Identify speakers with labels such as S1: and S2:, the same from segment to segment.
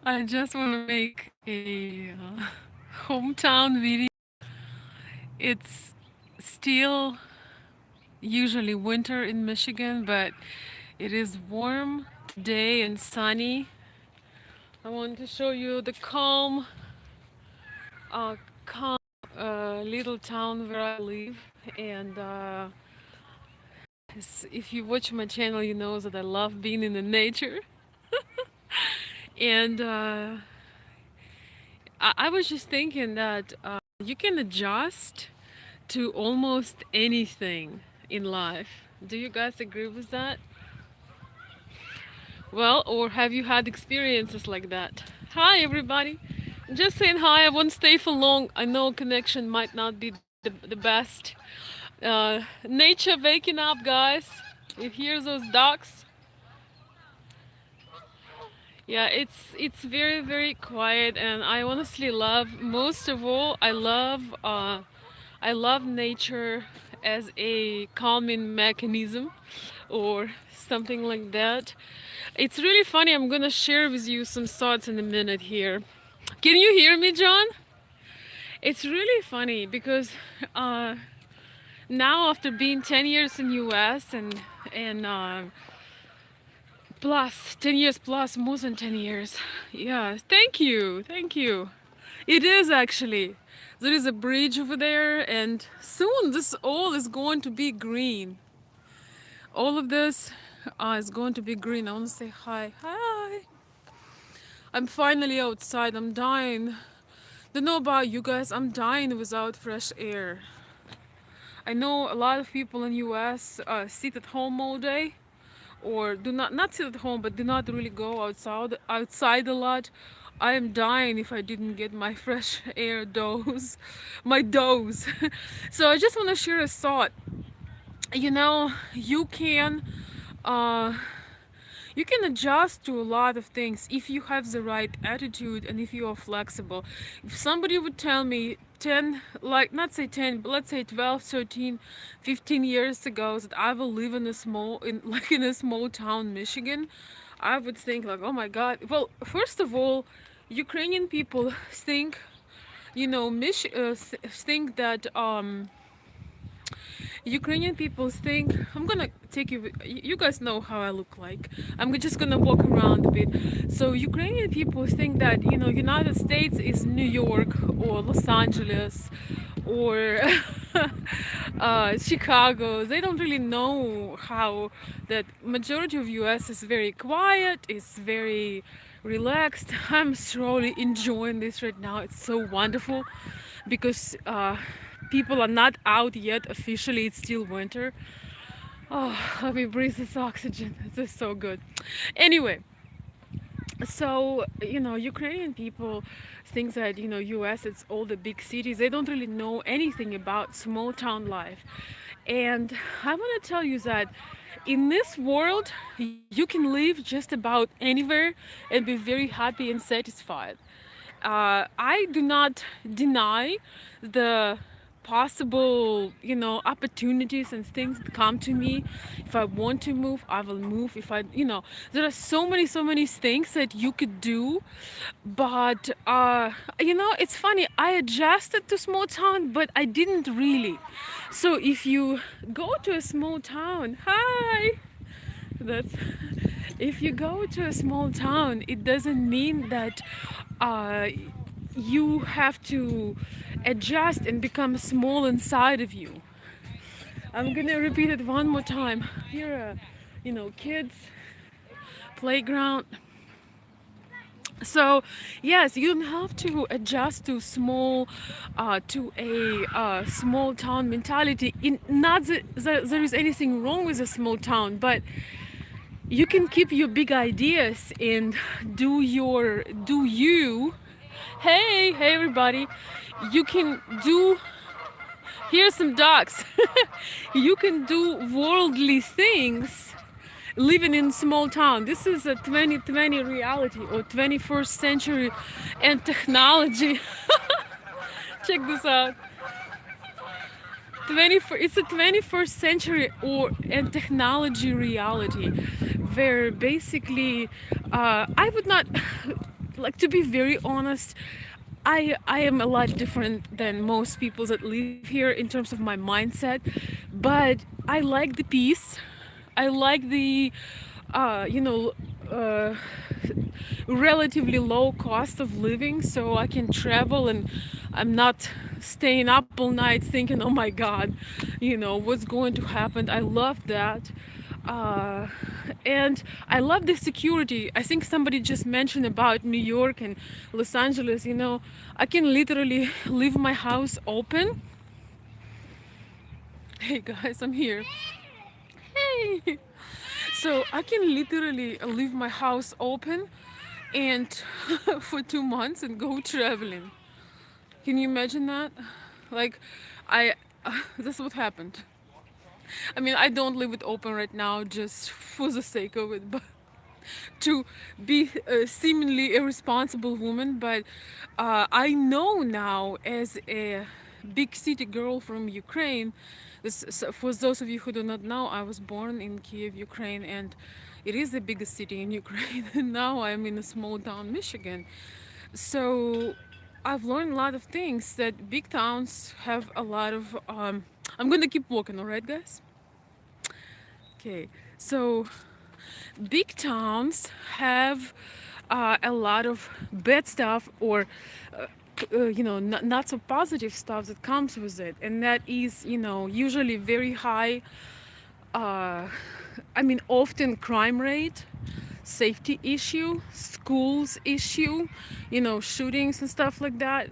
S1: I just want to make a hometown video. It's still usually winter in Michigan, but it is warm today and sunny. I want to show you the calm little town where I live. And if you watch my channel, you know that I love being in the nature. And I was just thinking that you can adjust to almost anything in life. Do you guys agree with that? Well, or have you had experiences like that? Hi, everybody. Just saying hi. I won't stay for long. I know connection might not be the best. Nature waking up, guys. You hear those ducks? Yeah, it's very quiet, and I honestly love, most of all, I love nature as a calming mechanism or something like that. It's really funny. I'm gonna share with you some thoughts in a minute here. Can you hear me, John? It's really funny because uh, now after being 10 years in US and plus 10 years plus more than 10 years. Yeah, thank you. It is actually. There is a bridge over there, and soon this all is going to be green. All of this is going to be green. I want to say hi. Hi. I'm finally outside. I'm dying. Don't know about you guys. I'm dying without fresh air. I know a lot of people in US sit at home all day, or do not sit at home, but do not really go outside a lot. I am dying if I didn't get my fresh air dose, my dose. So I just want to share a thought. You know, uh, you can adjust to a lot of things if you have the right attitude and if you are flexible. If somebody would tell me 10, like not say 10, but let's say 12, 13, 15 years ago that I will live in a in a small town Michigan, I would think like, oh my God. Well, first of all, Ukrainian people think, think that Ukrainian people think, I'm gonna take you, you guys know how I look like. I'm just gonna walk around a bit. So Ukrainian people think that, United States is New York or Los Angeles or Chicago. They don't really know how that majority of US is very quiet, it's very relaxed. I'm slowly enjoying this right now. It's so wonderful because people are not out yet officially. It's still winter. Oh, let me breathe this oxygen. This is so good. Anyway, so Ukrainian people think that US, it's all the big cities. They don't really know anything about small town life. And I want to tell you that in this world you can live just about anywhere and be very happy and satisfied. I do not deny the possible, opportunities and things that come to me. If I want to move, I will move. If I, there are so many things that you could do. But, it's funny. I adjusted to small town, but I didn't really. So if you go to a small town, hi, that's if you go to a small town, it doesn't mean that uh, you have to adjust and become small inside of you. I'm gonna repeat it one more time. Here are, kids, playground. So yes, you don't have to adjust to to a small town mentality. In not that there is anything wrong with a small town, but you can keep your big ideas and do you. Hey everybody, you can do, here's some ducks. You can do worldly things living in small town. This is a 2020 reality or 21st century and technology. Check this out. It's a 21st century and technology reality where basically I would not like, to be very honest, I am a lot different than most people that live here in terms of my mindset, but I like the peace. I like the you know, uh, relatively low cost of living, so I can travel and I'm not staying up all night thinking, oh my god, you know, what's going to happen. I love that. uh, and I love the security. I think somebody just mentioned about New York and Los Angeles. You know, I can literally leave my house open. Hey guys, I'm here. Hey. So I can literally leave my house open and for 2 months and go traveling. Can you imagine that? Like, I that's what happened. I mean, I don't leave it open right now just for the sake of it, but to be a seemingly irresponsible woman. But I know now, as a big city girl from Ukraine, for those of you who do not know, I was born in Kiev, Ukraine, and it is the biggest city in Ukraine. And now I'm in a small town, Michigan. So I've learned a lot of things that big towns have a lot of. I'm gonna keep walking, all right, guys? Okay, so big towns have a lot of bad stuff, or you know, not so positive stuff that comes with it, and that is, you know, usually very high, uh, I mean, often crime rate, safety issue, schools issue, you know, shootings and stuff like that.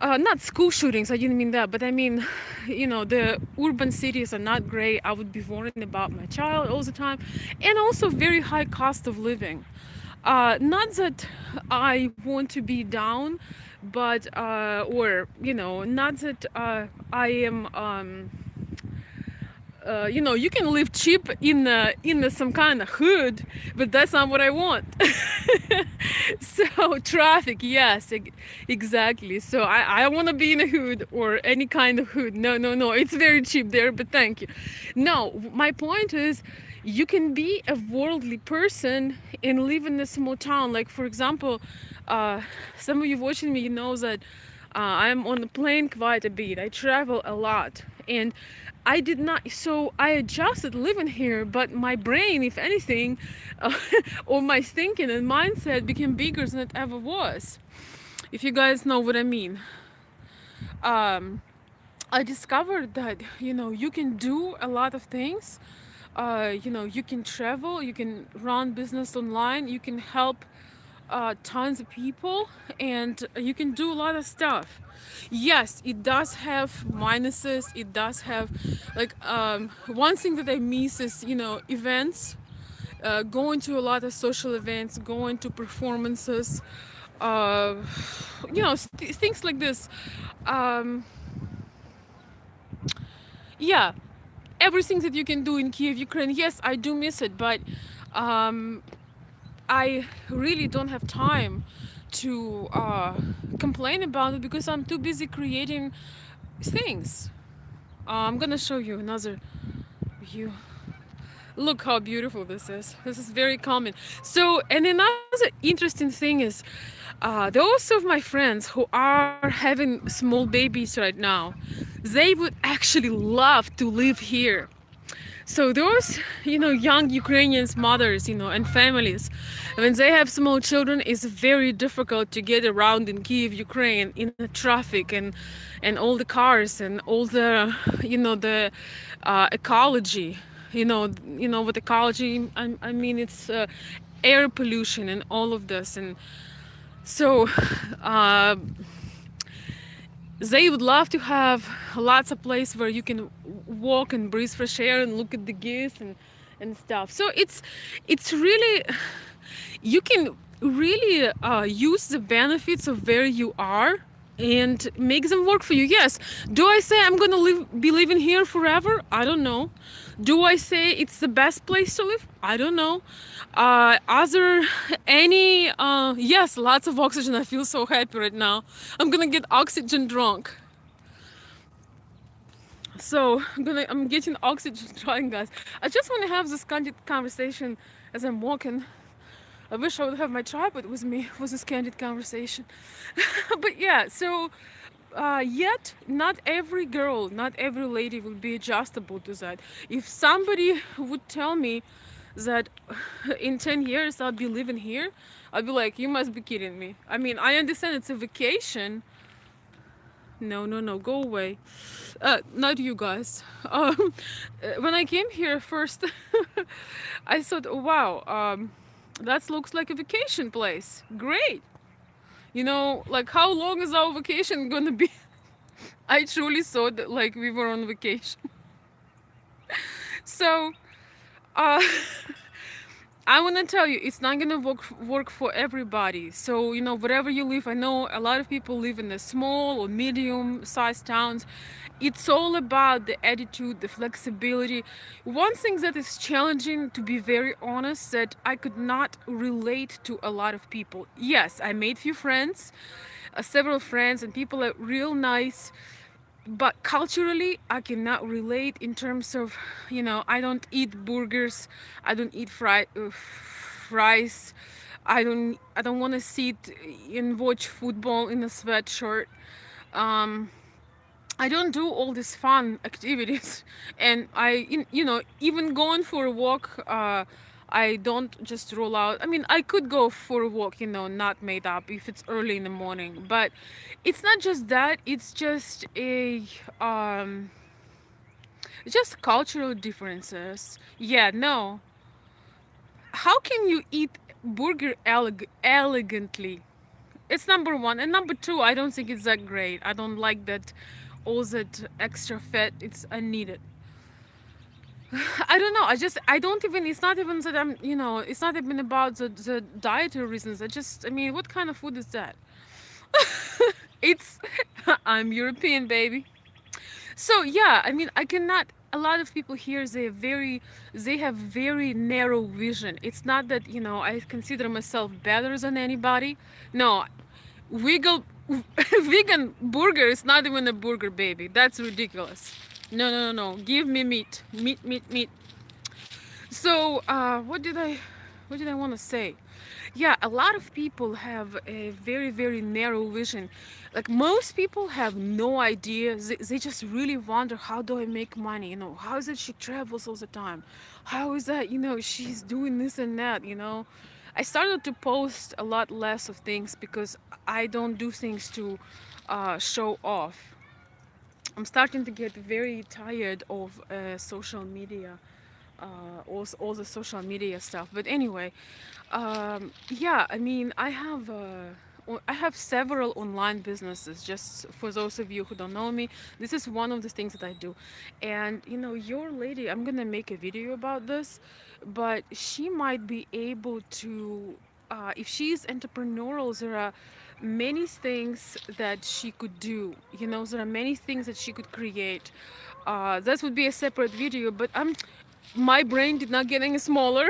S1: Not school shootings, I didn't mean that, but I mean, you know, the urban cities are not great. I would be worrying about my child all the time. And also, very high cost of living. Not that I want to be down, but, or, you know, not that I am. You know, you can live cheap in some kind of hood, but that's not what I want. So traffic, yes, exactly. So I want to be in a hood or any kind of hood. No, no, no, it's very cheap there, but thank you. No, my point is, you can be a worldly person and live in a small town. Like, for example, some of you watching me, you know that I'm on the plane quite a bit. I travel a lot, and I did not. So I adjusted living here, but my brain, if anything, uh, or my thinking and mindset became bigger than it ever was. If you guys know what I mean. Um, I discovered that, you know, you can do a lot of things. You know, you can travel, you can run business online, you can help tons of people, and you can do a lot of stuff. Yes, it does have minuses. It does have, like, one thing that I miss is, you know, events, going to a lot of social events, going to performances, uh, you know, things like this. Um, yeah, everything that you can do in Kiev, Ukraine. Yes, I do miss it, but um, I really don't have time to complain about it because I'm too busy creating things. I'm gonna show you another view. Look how beautiful this is. This is very common. So, and another interesting thing is, those of my friends who are having small babies right now, they would actually love to live here. So those, you know, young Ukrainians, mothers, you know, and families, when they have small children, it's very difficult to get around in Kiev, Ukraine, in the traffic and all the cars and all the, you know, the ecology. You know what ecology? I mean, it's air pollution and all of this, and so. Uh, they would love to have lots of place where you can walk and breathe fresh air and look at the geese and stuff. So it's really, you can really use the benefits of where you are and make them work for you. Yes. Do I say I'm gonna be living here forever? I don't know. Do I say it's the best place to live? I don't know. Are there any? Yes, lots of oxygen. I feel so happy right now. I'm gonna get oxygen drunk. So I'm getting oxygen drunk, guys. I just want to have this candid conversation as I'm walking. I wish I would have my tripod with me for this candid conversation. But yeah, so yet not every girl, not every lady will be adjustable to that. If somebody would tell me that in 10 years I'll be living here, I'd be like, you must be kidding me. I mean, I understand it's a vacation. No, no, no, go away. Not you guys. When I came here first, I thought, oh, wow, that looks like a vacation place. Great. You know, like how long is our vacation gonna be? I truly thought that like we were on vacation. So, uh, I want to tell you, it's not gonna work for everybody. So you know, wherever you live, I know a lot of people live in the small or medium-sized towns. It's all about the attitude, the flexibility. One thing that is challenging, to be very honest, that I could not relate to a lot of people. Yes, I made few friends, several friends, and people are real nice, but culturally I cannot relate in terms of, you know, I don't eat burgers, I don't eat fries, I don't want to sit and watch football in a sweatshirt. um I don't do all these fun activities, and you know, even going for a walk, I don't just roll out. I mean, I could go for a walk, you know, not made up if it's early in the morning, but it's not just that. It's just um, just cultural differences. Yeah, no. How can you eat burger elegantly? It's number one, and number two, I don't think it's that great. I don't like that all that extra fat. It's unneeded. I don't know. I don't even. It's not even that I'm. You know, it's not even about the dietary reasons. I mean, what kind of food is that? It's. I'm European, baby. So yeah, I mean, I cannot. A lot of people here, they have very narrow vision. It's not that, you know, I consider myself better than anybody. No, vegan vegan burger is not even a burger, baby. That's ridiculous. No, no, no, no. Give me meat, meat, meat, meat. So, what did I want to say? Yeah, a lot of people have a very, very narrow vision. Like most people have no idea. They just really wonder, how do I make money? You know, how is it she travels all the time? How is that, you know, she's doing this and that, you know? I started to post a lot less of things because I don't do things to show off. I'm starting to get very tired of social media, all the social media stuff. But anyway, yeah, I mean, I have several online businesses. Just for those of you who don't know me, this is one of the things that I do. And you know, your lady, I'm gonna make a video about this, but she might be able to, if she's entrepreneurial, there are many things that she could do. You know, there are many things that she could create. That would be a separate video, but my brain did not get any smaller.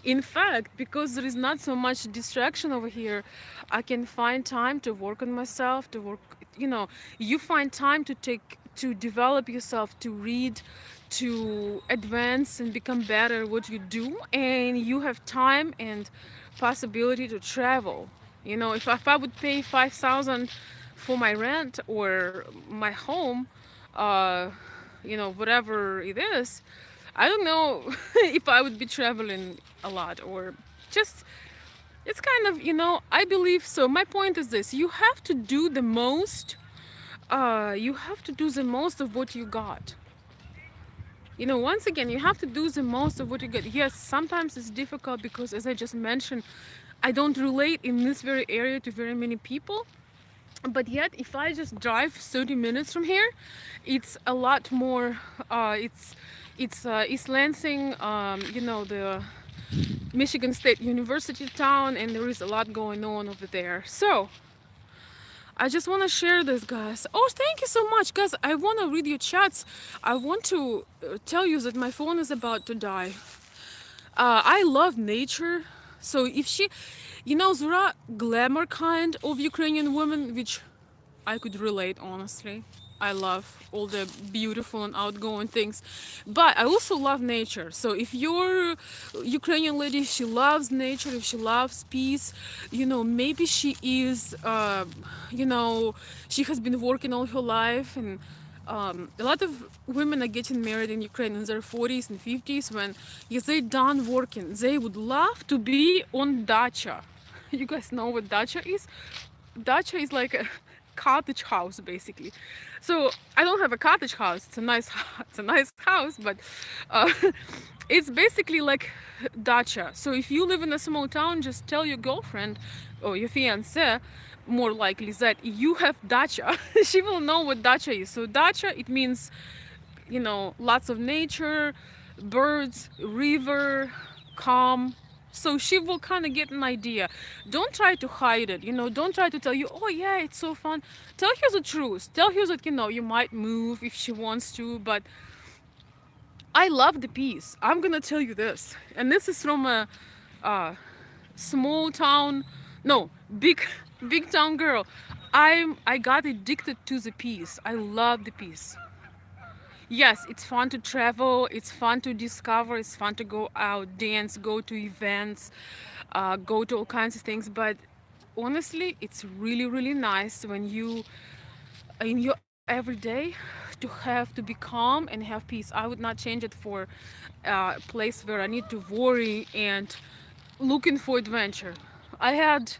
S1: In fact, because there is not so much distraction over here, I can find time to work on myself, to work, you know, you find time to develop yourself, to read, to advance and become better what you do, and you have time and possibility to travel. You know, if I would pay 5,000 for my rent or my home, uh, you know, whatever it is, I don't know if I would be traveling a lot, or just, it's kind of, you know, I believe so. My point is this: you have to do the most. You have to do the most of what you got. You know, once again, you have to do the most of what you get. Yes, sometimes it's difficult because, as I just mentioned, I don't relate in this very area to very many people. But yet, if I just drive 30 minutes from here, it's a lot more. It's East Lansing, you know, the Michigan State University town, and there is a lot going on over there. So I just want to share this, guys. Oh, thank you so much, guys. I want to read your chats. I want to tell you that my phone is about to die. I love nature. So if she, you know, there are glamour kind of Ukrainian women, which I could relate, honestly. I love all the beautiful and outgoing things, but I also love nature. So if your Ukrainian lady, she loves nature, if she loves peace, maybe she is, she has been working all her life, and a lot of women are getting married in Ukraine in their 40s and 50s when if they're done working, they would love to be on dacha. You guys know what dacha is? Dacha is like a cottage house basically. So I don't have a cottage house. It's a nice it's a nice house, but uh, it's basically like dacha. So if you live in a small town, just tell your girlfriend or your fiance more likely that you have dacha. She will know what dacha is. So dacha, it means lots of nature, birds, river, calm. So she will kind of get an idea. Don't try to hide it. Don't try to tell you, oh yeah, it's so fun. Tell her the truth. Tell her that you might move if she wants to, but I love the peace. I'm gonna tell you this, and this is from a small town, no, big, big town girl. I got addicted to the peace. I love the peace. Yes, it's fun to travel, it's fun to discover, it's fun to go out, dance, go to events, go to all kinds of things. But honestly, it's really, really nice when you, in your everyday, to have to be calm and have peace. I would not change it for a place where I need to worry and looking for adventure. I had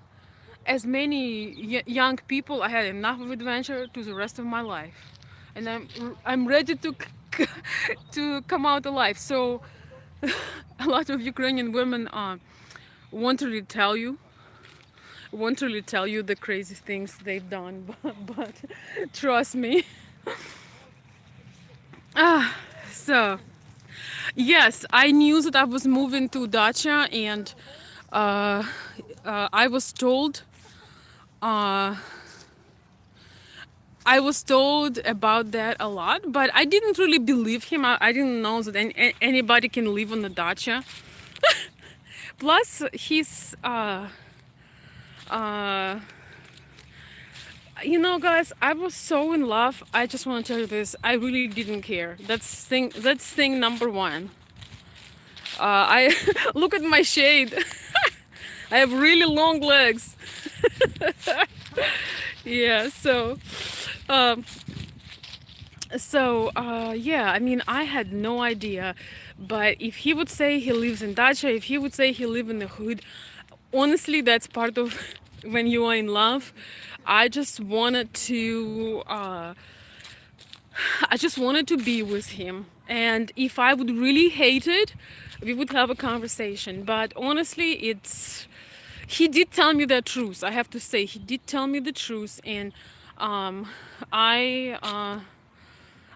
S1: as many young people, I had enough of adventure to the rest of my life, and I'm ready to to come out alive. So a lot of Ukrainian women won't really tell you, won't really tell you the crazy things they've done, but trust me. So yes, I knew that I was moving to Dacha, and uh, I was told. Uh, I was told about that a lot, but I didn't really believe him. I didn't know that anybody can live on the dacha. Plus, uh, guys, I was so in love. I just want to tell you this. I really didn't care. That's thing number one. I look at my shade. I have really long legs. Yeah. Um, yeah, I mean, I had no idea, but if he would say he lives in dacha, if he would say he live in the hood, honestly, that's part of when you are in love. I just wanted to I just wanted to be with him, and if I would really hate it, we would have a conversation. But honestly, he did tell me the truth. I have to say, he did tell me the truth, and um I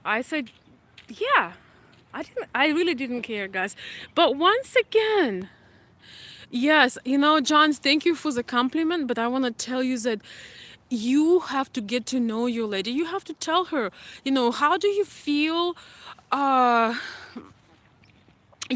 S1: I said, yeah, I really didn't care, guys. But once again, yes, John, thank you for the compliment, but I want to tell you that you have to get to know your lady. You have to tell her, how do you feel? Uh,